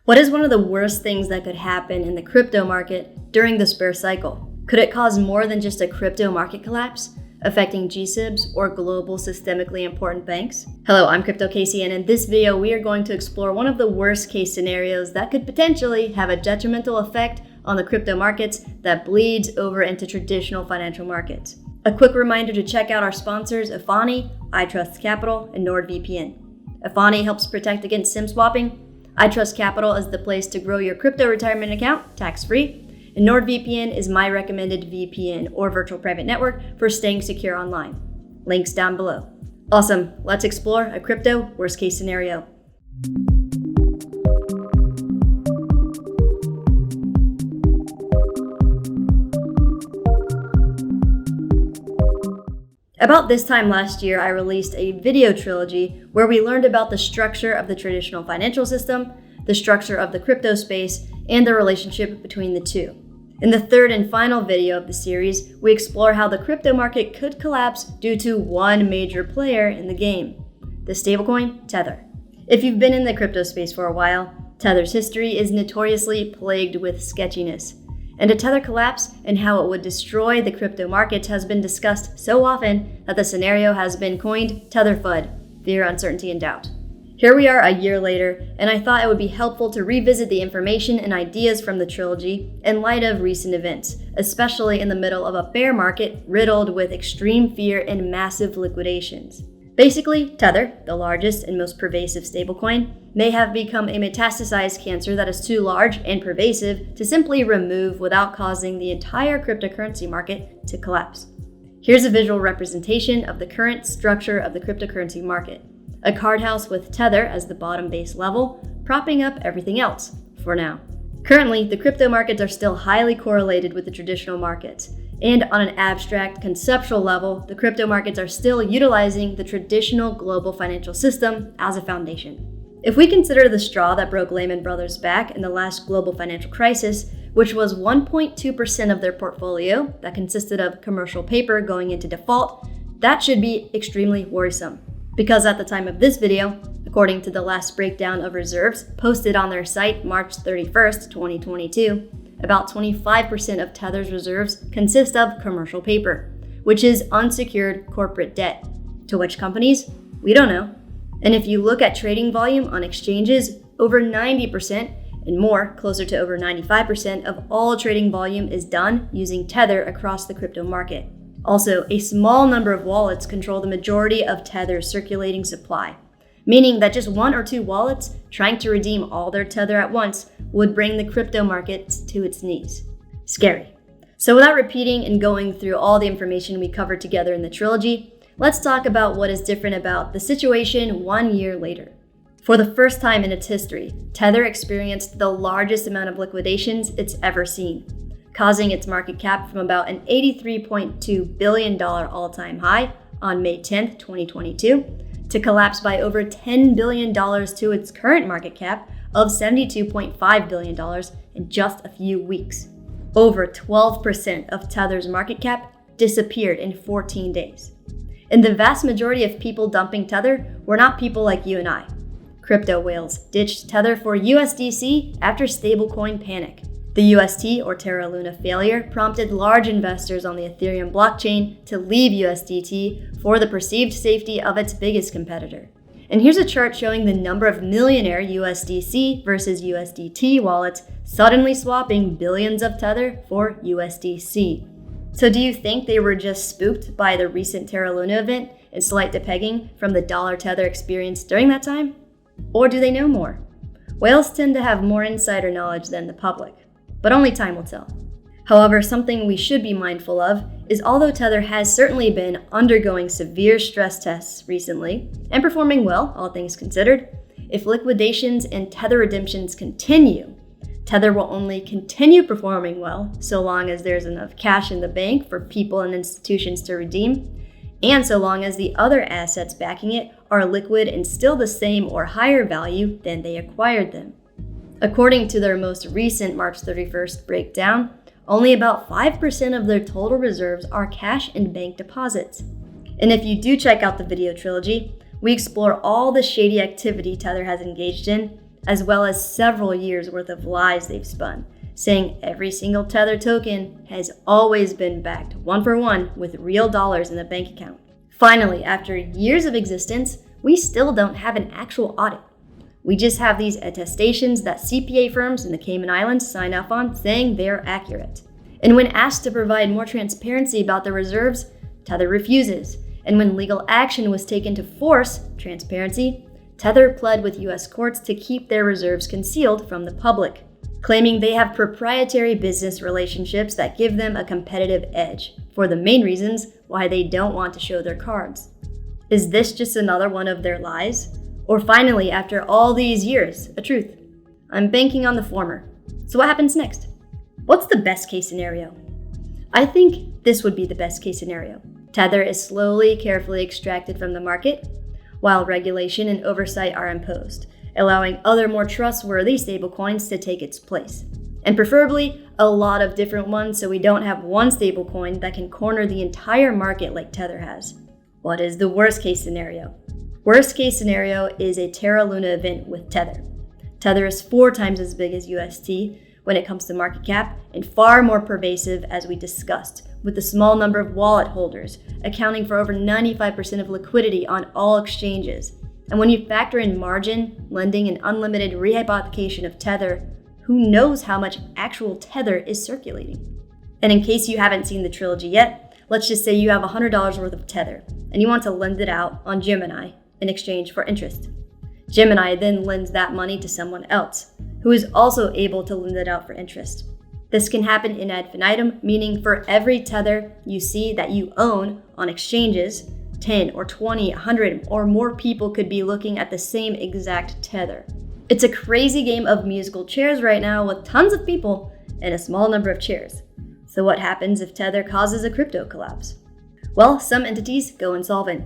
What is one of the worst things that could happen in the crypto market during this bear cycle? Could it cause more than just a crypto market collapse, affecting GSIBs or global systemically important banks? Hello, I'm Crypto Casey, and in this video, we are going to explore one of the worst case scenarios that could potentially have a detrimental effect on the crypto markets that bleeds over into traditional financial markets. A quick reminder to check out our sponsors, Afani, iTrustCapital, and NordVPN. Afani helps protect against SIM swapping. iTrustCapital is the place to grow your crypto retirement account tax-free. And NordVPN is my recommended VPN or virtual private network for staying secure online. Links down below. Awesome, let's explore a crypto worst case scenario. About this time last year, I released a video trilogy where we learned about the structure of the traditional financial system, the structure of the crypto space, and the relationship between the two. In the third and final video of the series, we explore how the crypto market could collapse due to one major player in the game, the stablecoin Tether. If you've been in the crypto space for a while, Tether's history is notoriously plagued with sketchiness. And a Tether collapse and how it would destroy the crypto markets has been discussed so often that the scenario has been coined Tether FUD, fear, uncertainty, and doubt. Here we are a year later, and I thought it would be helpful to revisit the information and ideas from the trilogy in light of recent events, especially in the middle of a bear market riddled with extreme fear and massive liquidations. Basically, Tether, the largest and most pervasive stablecoin, may have become a metastasized cancer that is too large and pervasive to simply remove without causing the entire cryptocurrency market to collapse. Here's a visual representation of the current structure of the cryptocurrency market. A card house with Tether as the bottom base level, propping up everything else, for now. Currently, the crypto markets are still highly correlated with the traditional markets. And on an abstract, conceptual level, the crypto markets are still utilizing the traditional global financial system as a foundation. If we consider the straw that broke Lehman Brothers' back in the last global financial crisis, which was 1.2% of their portfolio that consisted of commercial paper going into default, that should be extremely worrisome. Because at the time of this video, according to the last breakdown of reserves posted on their site March 31st, 2022, about 25% of Tether's reserves consist of commercial paper, which is unsecured corporate debt. To which companies? We don't know. And if you look at trading volume on exchanges, over 90% and more, closer to over 95% of all trading volume is done using Tether across the crypto market. Also, a small number of wallets control the majority of Tether's circulating supply, meaning that just one or two wallets trying to redeem all their Tether at once would bring the crypto markets to its knees. Scary. So without repeating and going through all the information we covered together in the trilogy, let's talk about what is different about the situation 1 year later. For the first time in its history, Tether experienced the largest amount of liquidations it's ever seen, causing its market cap from about an $83.2 billion all-time high on May 10th, 2022, to collapse by over $10 billion to its current market cap of $72.5 billion in just a few weeks. Over 12% of Tether's market cap disappeared in 14 days. And the vast majority of people dumping Tether were not people like you and I. Crypto whales ditched Tether for USDC after stablecoin panic. The UST or Terra Luna failure prompted large investors on the Ethereum blockchain to leave USDT for the perceived safety of its biggest competitor. And here's a chart showing the number of millionaire USDC versus USDT wallets suddenly swapping billions of Tether for USDC. So do you think they were just spooked by the recent Terra Luna event and slight depegging from the dollar Tether experience during that time? Or do they know more? Whales tend to have more insider knowledge than the public, but only time will tell. However, something we should be mindful of is although Tether has certainly been undergoing severe stress tests recently and performing well, all things considered, if liquidations and Tether redemptions continue, Tether will only continue performing well so long as there's enough cash in the bank for people and institutions to redeem, and so long as the other assets backing it are liquid and still the same or higher value than they acquired them. According to their most recent March 31st breakdown, only about 5% of their total reserves are cash and bank deposits. And if you do check out the video trilogy, we explore all the shady activity Tether has engaged in, as well as several years worth of lies they've spun, saying every single Tether token has always been backed 1-for-1 with real dollars in the bank account. Finally, after years of existence, we still don't have an actual audit. We just have these attestations that CPA firms in the Cayman Islands sign off on saying they're accurate. And when asked to provide more transparency about their reserves, Tether refuses. And when legal action was taken to force transparency, Tether pled with US courts to keep their reserves concealed from the public, claiming they have proprietary business relationships that give them a competitive edge for the main reasons why they don't want to show their cards. Is this just another one of their lies? Or finally, after all these years, a truth? I'm banking on the former. So what happens next? What's the best case scenario? I think this would be the best case scenario. Tether is slowly, carefully extracted from the market, while regulation and oversight are imposed, allowing other more trustworthy stablecoins to take its place. And preferably, a lot of different ones so we don't have one stablecoin that can corner the entire market like Tether has. What is the worst case scenario? Worst case scenario is a Terra Luna event with Tether. Tether is 4 times as big as UST when it comes to market cap and far more pervasive as we discussed, with a small number of wallet holders accounting for over 95% of liquidity on all exchanges. And when you factor in margin, lending, and unlimited rehypothecation of Tether, who knows how much actual Tether is circulating? And in case you haven't seen the trilogy yet, let's just say you have $100 worth of Tether and you want to lend it out on Gemini in exchange for interest. Gemini then lends that money to someone else, who is also able to lend it out for interest. This can happen in ad infinitum, meaning for every Tether you see that you own on exchanges, 10 or 20, 100 or more people could be looking at the same exact Tether. It's a crazy game of musical chairs right now with tons of people and a small number of chairs. So what happens if Tether causes a crypto collapse? Well, some entities go insolvent.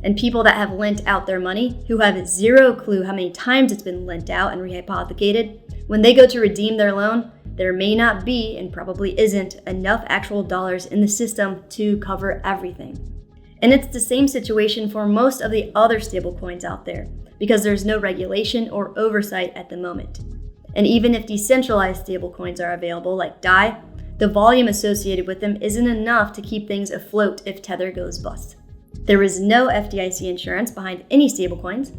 And people that have lent out their money, who have zero clue how many times it's been lent out and rehypothecated, when they go to redeem their loan, there may not be, and probably isn't, enough actual dollars in the system to cover everything. And it's the same situation for most of the other stablecoins out there, because there's no regulation or oversight at the moment. And even if decentralized stablecoins are available, like DAI, the volume associated with them isn't enough to keep things afloat if Tether goes bust. There is no FDIC insurance behind any stablecoins,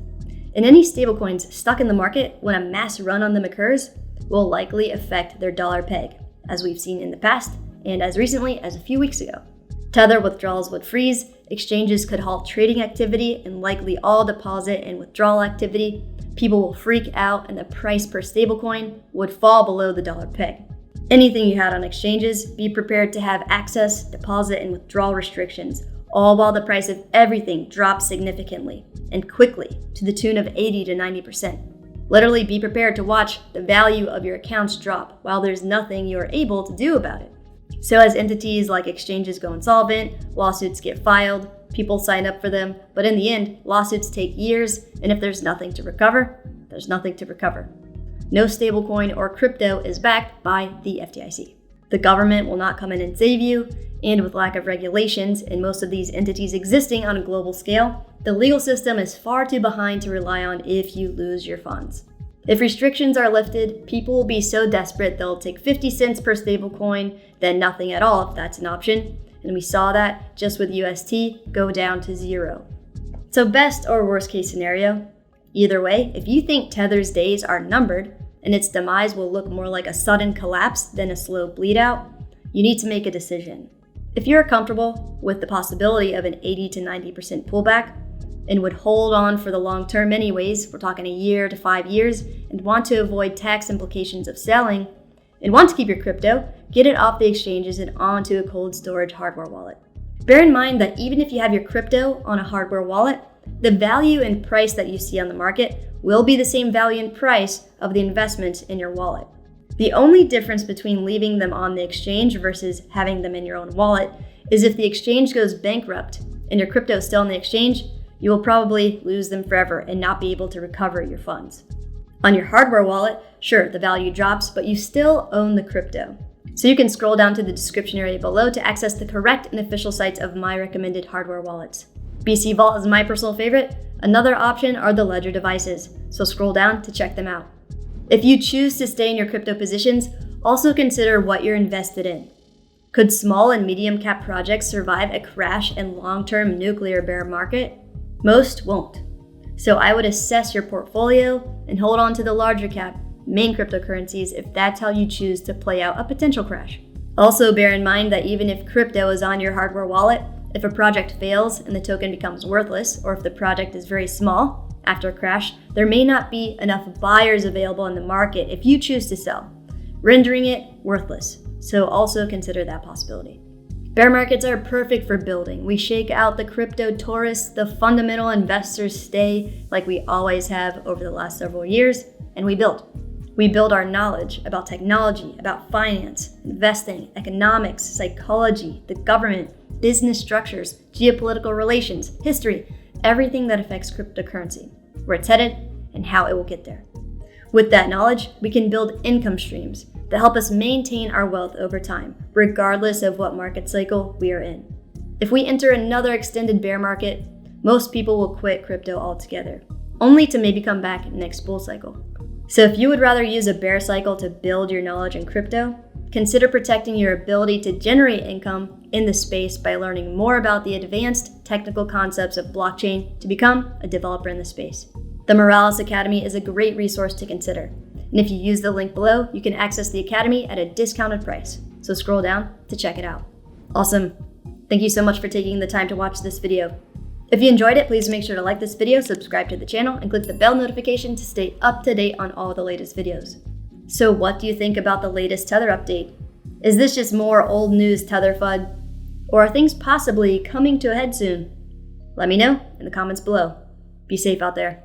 and any stablecoins stuck in the market when a mass run on them occurs will likely affect their dollar peg, as we've seen in the past and as recently as a few weeks ago. Tether withdrawals would freeze, exchanges could halt trading activity and likely all deposit and withdrawal activity. People will freak out and the price per stablecoin would fall below the dollar peg. Anything you had on exchanges, be prepared to have access, deposit, and withdrawal restrictions, all while the price of everything drops significantly and quickly to the tune of 80 to 90%. Literally be prepared to watch the value of your accounts drop while there's nothing you're able to do about it. So as entities like exchanges go insolvent, lawsuits get filed, people sign up for them, but in the end, lawsuits take years, and if there's nothing to recover, there's nothing to recover. No stablecoin or crypto is backed by the FDIC. The government will not come in and save you, and with lack of regulations and most of these entities existing on a global scale, the legal system is far too behind to rely on if you lose your funds. If restrictions are lifted, people will be so desperate they'll take 50 cents per stablecoin, then nothing at all if that's an option. And we saw that just with UST go down to 0. So best or worst case scenario? Either way, if you think Tether's days are numbered and its demise will look more like a sudden collapse than a slow bleed out, you need to make a decision. If you're comfortable with the possibility of an 80 to 90% pullback and would hold on for the long term anyways, we're talking a year to 5 years, and want to avoid tax implications of selling, and want to keep your crypto, get it off the exchanges and onto a cold storage hardware wallet. Bear in mind that even if you have your crypto on a hardware wallet, the value and price that you see on the market will be the same value and price of the investment in your wallet. The only difference between leaving them on the exchange versus having them in your own wallet is if the exchange goes bankrupt and your crypto is still on the exchange, you will probably lose them forever and not be able to recover your funds. On your hardware wallet, sure, the value drops, but you still own the crypto. So you can scroll down to the description area below to access the correct and official sites of my recommended hardware wallets. BC Vault is my personal favorite. Another option are the Ledger devices, so scroll down to check them out. If you choose to stay in your crypto positions, also consider what you're invested in. Could small and medium cap projects survive a crash and long-term nuclear bear market? Most won't. So I would assess your portfolio and hold on to the larger cap, main cryptocurrencies if that's how you choose to play out a potential crash. Also bear in mind that even if crypto is on your hardware wallet, if a project fails and the token becomes worthless, or if the project is very small after a crash, there may not be enough buyers available in the market if you choose to sell, rendering it worthless. So also consider that possibility. Bear markets are perfect for building. We shake out the crypto tourists, the fundamental investors stay like we always have over the last several years, and we build. We build our knowledge about technology, about finance, investing, economics, psychology, the government, business structures, geopolitical relations, history, everything that affects cryptocurrency, where it's headed, and how it will get there. With that knowledge, we can build income streams that help us maintain our wealth over time, regardless of what market cycle we are in. If we enter another extended bear market, most people will quit crypto altogether, only to maybe come back next bull cycle. So if you would rather use a bear cycle to build your knowledge in crypto, consider protecting your ability to generate income in the space by learning more about the advanced technical concepts of blockchain to become a developer in the space. The Moralis Academy is a great resource to consider. And if you use the link below, you can access the Academy at a discounted price. So scroll down to check it out. Awesome. Thank you so much for taking the time to watch this video. If you enjoyed it, please make sure to like this video, subscribe to the channel, and click the bell notification to stay up to date on all the latest videos. So what do you think about the latest Tether update? Is this just more old news Tether FUD? Or are things possibly coming to a head soon? Let me know in the comments below. Be safe out there.